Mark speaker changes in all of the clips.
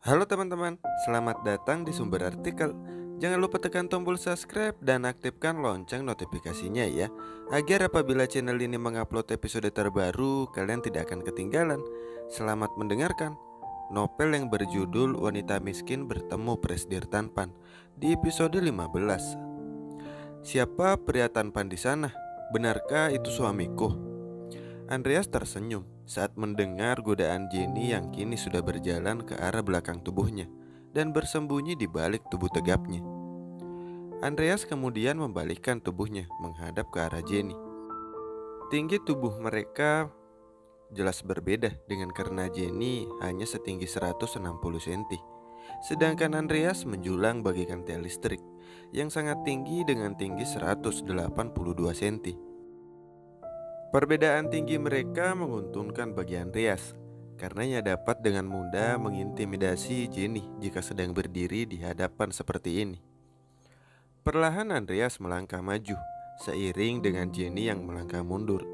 Speaker 1: Halo teman-teman, selamat datang di Sumber Artikel. Jangan lupa tekan tombol subscribe dan aktifkan lonceng notifikasinya ya, agar apabila channel ini mengupload episode terbaru, kalian tidak akan ketinggalan. Selamat mendengarkan. Novel yang berjudul Wanita Miskin Bertemu Presidir Tanpan di episode 15. Siapa pria tampan di sana? Benarkah itu suamiku? Andreas tersenyum saat mendengar godaan Jenny yang kini sudah berjalan ke arah belakang tubuhnya dan bersembunyi di balik tubuh tegapnya. Andreas kemudian membalikkan tubuhnya menghadap ke arah Jenny. Tinggi tubuh mereka jelas berbeda dengan karena Jenny hanya setinggi 160 cm, sedangkan Andreas menjulang bagaikan tiang listrik yang sangat tinggi dengan tinggi 182 cm. Perbedaan tinggi mereka menguntungkan bagi Andreas, karena ia dapat dengan mudah mengintimidasi Jenny jika sedang berdiri di hadapan seperti ini. Perlahan Andreas melangkah maju, seiring dengan Jenny yang melangkah mundur,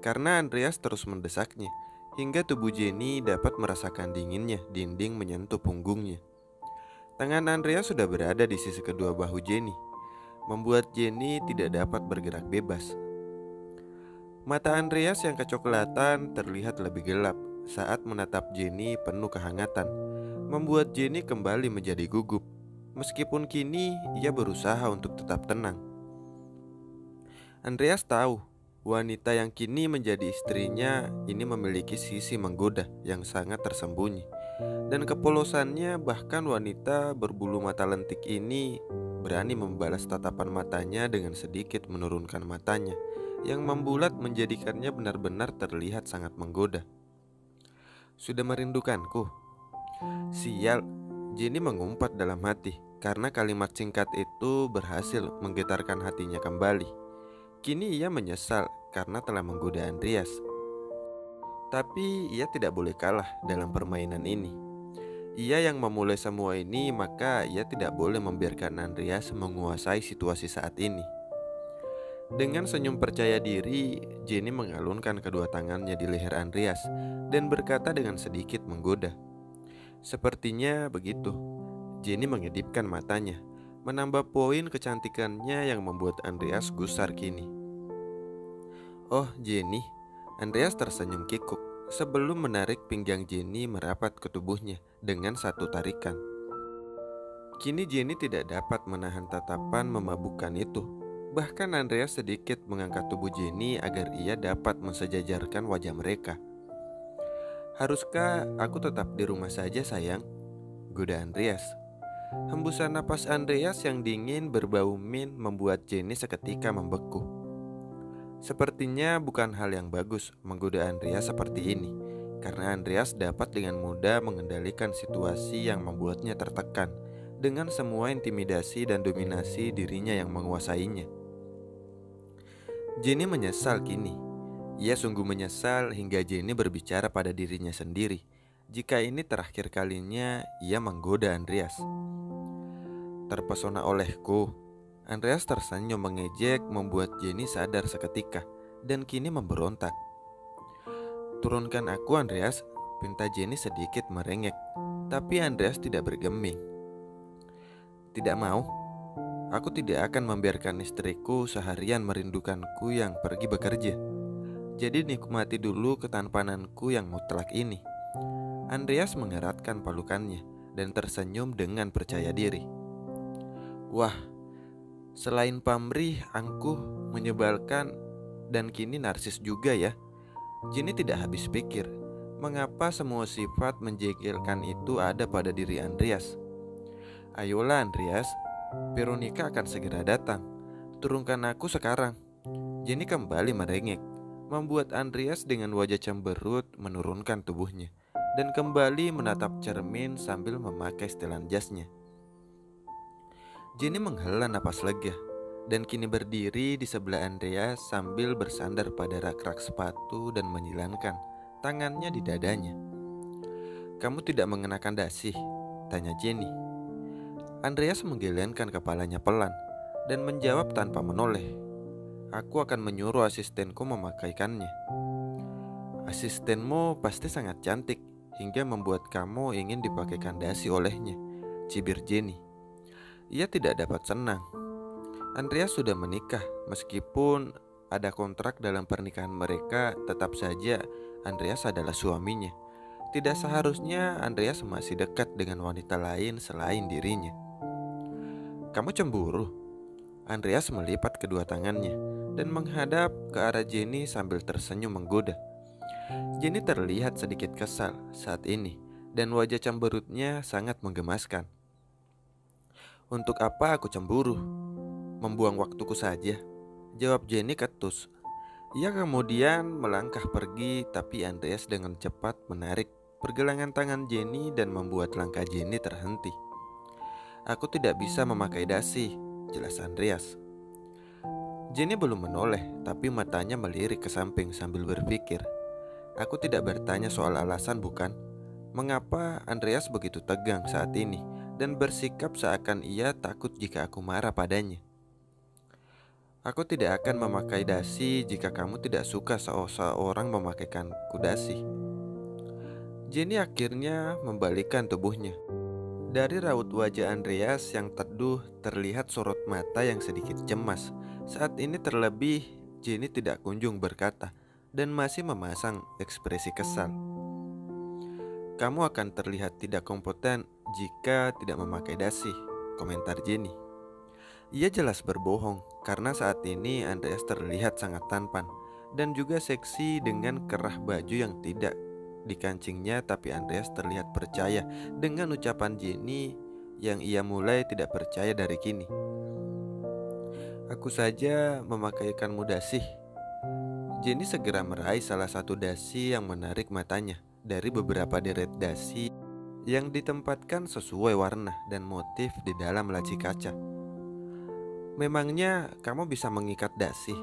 Speaker 1: karena Andreas terus mendesaknya, hingga tubuh Jenny dapat merasakan dinginnya dinding menyentuh punggungnya. Tangan Andreas sudah berada di sisi kedua bahu Jenny, membuat Jenny tidak dapat bergerak bebas. Mata Andreas yang kecoklatan terlihat lebih gelap saat menatap Jenny penuh kehangatan, membuat Jenny kembali menjadi gugup. Meskipun kini ia berusaha untuk tetap tenang. Andreas tahu wanita yang kini menjadi istrinya ini memiliki sisi menggoda yang sangat tersembunyi. Dan kepolosannya, bahkan wanita berbulu mata lentik ini berani membalas tatapan matanya dengan sedikit menurunkan matanya, yang membulat menjadikannya benar-benar terlihat sangat menggoda. Sudah merindukanku? Sial, Jenny mengumpat dalam hati, karena kalimat singkat itu berhasil menggetarkan hatinya kembali. Kini ia menyesal karena telah menggoda Andreas. Tapi ia tidak boleh kalah dalam permainan ini. Ia yang memulai semua ini, maka ia tidak boleh membiarkan Andreas menguasai situasi saat ini. Dengan senyum percaya diri, Jenny mengalunkan kedua tangannya di leher Andreas dan berkata dengan sedikit menggoda. Sepertinya begitu. Jenny mengedipkan matanya, menambah poin kecantikannya yang membuat Andreas gusar kini. Oh Jenny, Andreas tersenyum kikuk sebelum menarik pinggang Jenny merapat ke tubuhnya dengan satu tarikan. Kini Jenny tidak dapat menahan tatapan memabukkan itu. Bahkan Andreas sedikit mengangkat tubuh Jenny agar ia dapat mensejajarkan wajah mereka. Haruskah aku tetap di rumah saja sayang? Goda Andreas. Hembusan napas Andreas yang dingin berbau mint membuat Jenny seketika membeku. Sepertinya bukan hal yang bagus menggoda Andreas seperti ini, karena Andreas dapat dengan mudah mengendalikan situasi yang membuatnya tertekan dengan semua intimidasi dan dominasi dirinya yang menguasainya. Jenny menyesal kini. Ia sungguh menyesal hingga Jenny berbicara pada dirinya sendiri jika ini terakhir kalinya ia menggoda Andreas. Terpesona olehku, Andreas tersenyum mengejek membuat Jenny sadar seketika dan kini memberontak. Turunkan aku Andreas, pinta Jenny sedikit merengek, tapi Andreas tidak bergeming. Tidak mau, aku tidak akan membiarkan istriku seharian merindukanku yang pergi bekerja. Jadi nikmati dulu ketampananku yang mutlak ini. Andreas mengeratkan pelukannya dan tersenyum dengan percaya diri. Wah, selain pamrih, angkuh, menyebalkan, dan kini narsis juga ya. Jenny tidak habis pikir, mengapa semua sifat menjengkelkan itu ada pada diri Andreas. Ayolah Andreas, Veronica akan segera datang. Turunkan aku sekarang. Jenny kembali merengek, membuat Andreas dengan wajah cemberut menurunkan tubuhnya dan kembali menatap cermin sambil memakai setelan jasnya. Jenny menghela napas lega dan kini berdiri di sebelah Andreas sambil bersandar pada rak-rak sepatu dan menyilangkan tangannya di dadanya. Kamu tidak mengenakan dasi? Tanya Jenny. Andreas menggelengkan kepalanya pelan dan menjawab tanpa menoleh. Aku akan menyuruh asistenku memakaikannya. Asistenmu pasti sangat cantik hingga membuat kamu ingin dipakaikan dasi olehnya, cibir Jenny. Ia tidak dapat senang. Andreas sudah menikah, meskipun ada kontrak dalam pernikahan mereka, tetap saja Andreas adalah suaminya. Tidak seharusnya Andreas masih dekat dengan wanita lain selain dirinya. Kamu cemburu? Andreas melipat kedua tangannya dan menghadap ke arah Jenny sambil tersenyum menggoda. Jenny terlihat sedikit kesal saat ini dan wajah cemberutnya sangat menggemaskan. Untuk apa aku cemburu? Membuang waktuku saja, jawab Jenny ketus. Ia kemudian melangkah pergi, tapi Andreas dengan cepat menarik pergelangan tangan Jenny dan membuat langkah Jenny terhenti. Aku tidak bisa memakai dasi, jelas Andreas. Jenny belum menoleh, tapi matanya melirik ke samping sambil berpikir. Aku tidak bertanya soal alasan, bukan? Mengapa Andreas begitu tegang saat ini dan bersikap seakan ia takut jika aku marah padanya? Aku tidak akan memakai dasi jika kamu tidak suka seorang memakaikanku dasi. Jenny akhirnya membalikkan tubuhnya. Dari raut wajah Andreas yang teduh terlihat sorot mata yang sedikit cemas. Saat ini terlebih Jenny tidak kunjung berkata dan masih memasang ekspresi kesal. Kamu akan terlihat tidak kompeten jika tidak memakai dasi, komentar Jenny. Ia jelas berbohong karena saat ini Andreas terlihat sangat tampan dan juga seksi dengan kerah baju yang tidak dikancingnya, tapi Andreas terlihat percaya dengan ucapan Jenny yang ia mulai tidak percaya dari kini. Aku saja memakaikanmu dasi. Jenny segera meraih salah satu dasi yang menarik matanya dari beberapa deret dasi yang ditempatkan sesuai warna dan motif di dalam laci kaca. Memangnya kamu bisa mengikat dasi?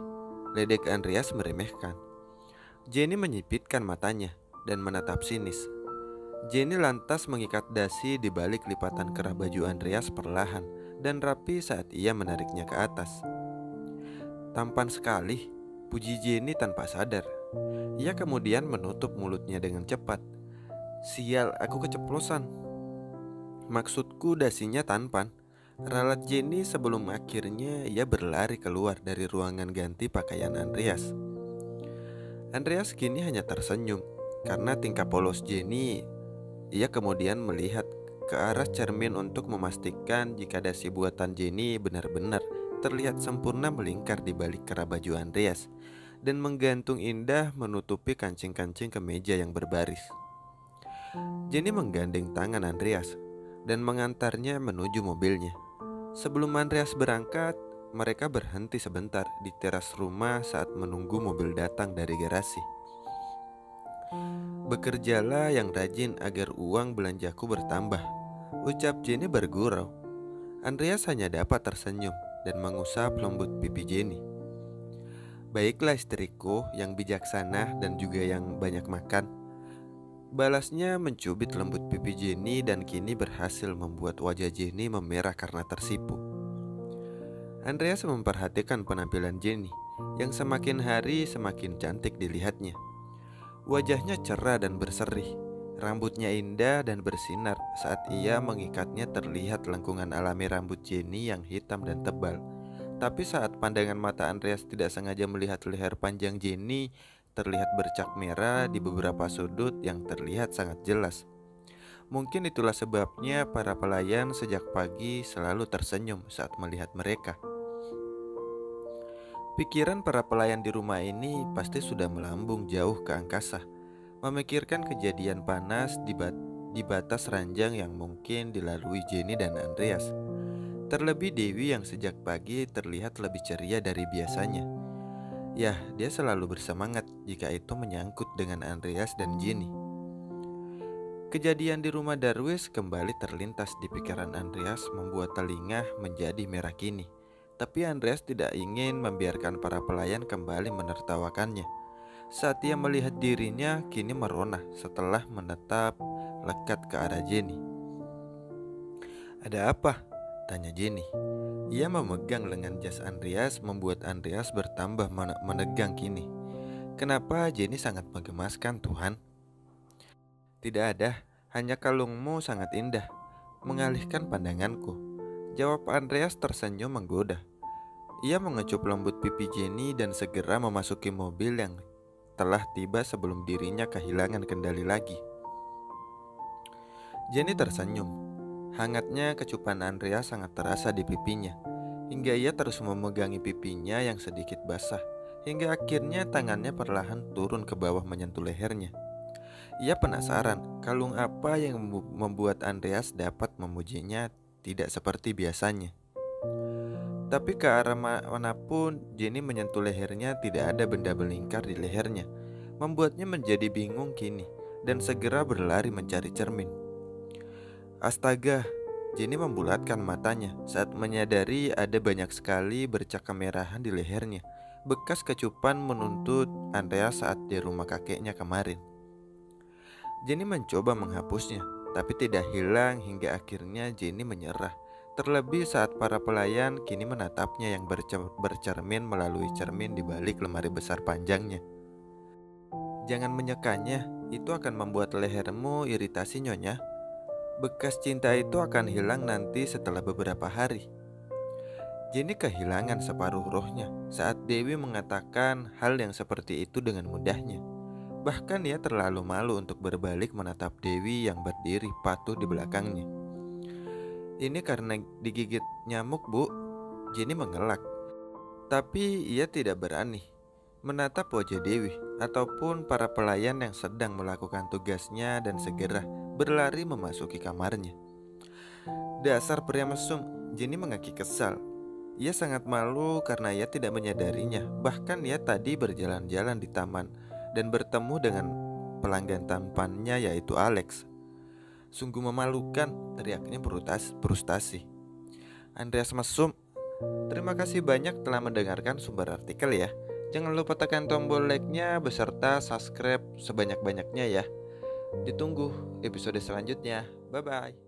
Speaker 1: Ledek Andreas meremehkan. Jenny menyipitkan matanya dan menatap sinis. Jenny lantas mengikat dasi di balik lipatan kerah baju Andreas perlahan dan rapi saat ia menariknya ke atas. Tampan sekali, puji Jenny tanpa sadar. Ia kemudian menutup mulutnya dengan cepat. Sial, aku keceplosan. Maksudku dasinya tampan, ralat Jenny sebelum akhirnya ia berlari keluar dari ruangan ganti pakaian Andreas. Andreas kini hanya tersenyum karena tingkah polos Jenny. Ia kemudian melihat ke arah cermin untuk memastikan jika dasi buatan Jenny benar-benar terlihat sempurna melingkar di balik kerah baju Andreas dan menggantung indah menutupi kancing-kancing kemeja yang berbaris. Jenny menggandeng tangan Andreas dan mengantarnya menuju mobilnya. Sebelum Andreas berangkat, mereka berhenti sebentar di teras rumah saat menunggu mobil datang dari garasi. Bekerjalah yang rajin agar uang belanjaku bertambah, ucap Jenny bergurau. Andreas hanya dapat tersenyum dan mengusap lembut pipi Jenny. Baiklah istriku yang bijaksana dan juga yang banyak makan, balasnya mencubit lembut pipi Jenny dan kini berhasil membuat wajah Jenny memerah karena tersipu. Andreas memperhatikan penampilan Jenny yang semakin hari semakin cantik dilihatnya. Wajahnya cerah dan berseri, rambutnya indah dan bersinar. Saat ia mengikatnya terlihat lengkungan alami rambut Jenny yang hitam dan tebal. Tapi saat pandangan mata Andreas tidak sengaja melihat leher panjang Jenny, terlihat bercak merah di beberapa sudut yang terlihat sangat jelas. Mungkin itulah sebabnya para pelayan sejak pagi selalu tersenyum saat melihat mereka. Pikiran para pelayan di rumah ini pasti sudah melambung jauh ke angkasa, memikirkan kejadian panas di batas ranjang yang mungkin dilalui Jenny dan Andreas. Terlebih Dewi yang sejak pagi terlihat lebih ceria dari biasanya. Yah, dia selalu bersemangat jika itu menyangkut dengan Andreas dan Jenny. Kejadian di rumah Darwis kembali terlintas di pikiran Andreas, membuat telinga menjadi merah kini. Tapi Andreas tidak ingin membiarkan para pelayan kembali menertawakannya. Saat ia melihat dirinya kini merona setelah menetap lekat ke arah Jenny. Ada apa? Tanya Jenny. Ia memegang lengan jas Andreas, membuat Andreas bertambah menegang kini. Kenapa Jenny sangat menggemaskan, Tuhan? Tidak ada, hanya kalungmu sangat indah. Mengalihkan pandanganku. Jawab Andreas tersenyum menggoda. Ia mengecup lembut pipi Jenny dan segera memasuki mobil yang telah tiba sebelum dirinya kehilangan kendali lagi. Jenny tersenyum. Hangatnya kecupan Andreas sangat terasa di pipinya, hingga ia terus memegangi pipinya yang sedikit basah, hingga akhirnya tangannya perlahan turun ke bawah menyentuh lehernya. Ia penasaran kalung apa yang membuat Andreas dapat memujinya tidak seperti biasanya. Tapi ke arah manapun Jenny menyentuh lehernya tidak ada benda melingkar di lehernya, membuatnya menjadi bingung kini dan segera berlari mencari cermin. Astaga, Jenny membulatkan matanya saat menyadari ada banyak sekali bercak kemerahan di lehernya, bekas kecupan menuntut Andreas saat di rumah kakeknya kemarin. Jenny mencoba menghapusnya, tapi tidak hilang hingga akhirnya Jenny menyerah. Terlebih saat para pelayan kini menatapnya yang bercermin melalui cermin di balik lemari besar panjangnya. Jangan menyekanya, itu akan membuat lehermu iritasi nyonya. Bekas cinta itu akan hilang nanti setelah beberapa hari. Jenny kehilangan separuh rohnya saat Dewi mengatakan hal yang seperti itu dengan mudahnya. Bahkan ia terlalu malu untuk berbalik menatap Dewi yang berdiri patuh di belakangnya. Ini karena digigit nyamuk, Bu. Jenny mengelak. Tapi ia tidak berani menatap wajah Dewi ataupun para pelayan yang sedang melakukan tugasnya dan segera berlari memasuki kamarnya. Dasar pria mesum, Jenny mengaki kesal. Ia sangat malu karena ia tidak menyadarinya. Bahkan ia tadi berjalan-jalan di taman dan bertemu dengan pelanggan tampannya yaitu Alex. Sungguh memalukan, teriaknya frustasi. Andreas mesum, terima kasih banyak telah mendengarkan sumber artikel ya. Jangan lupa tekan tombol like-nya beserta subscribe sebanyak-banyaknya ya. Ditunggu episode selanjutnya. Bye-bye.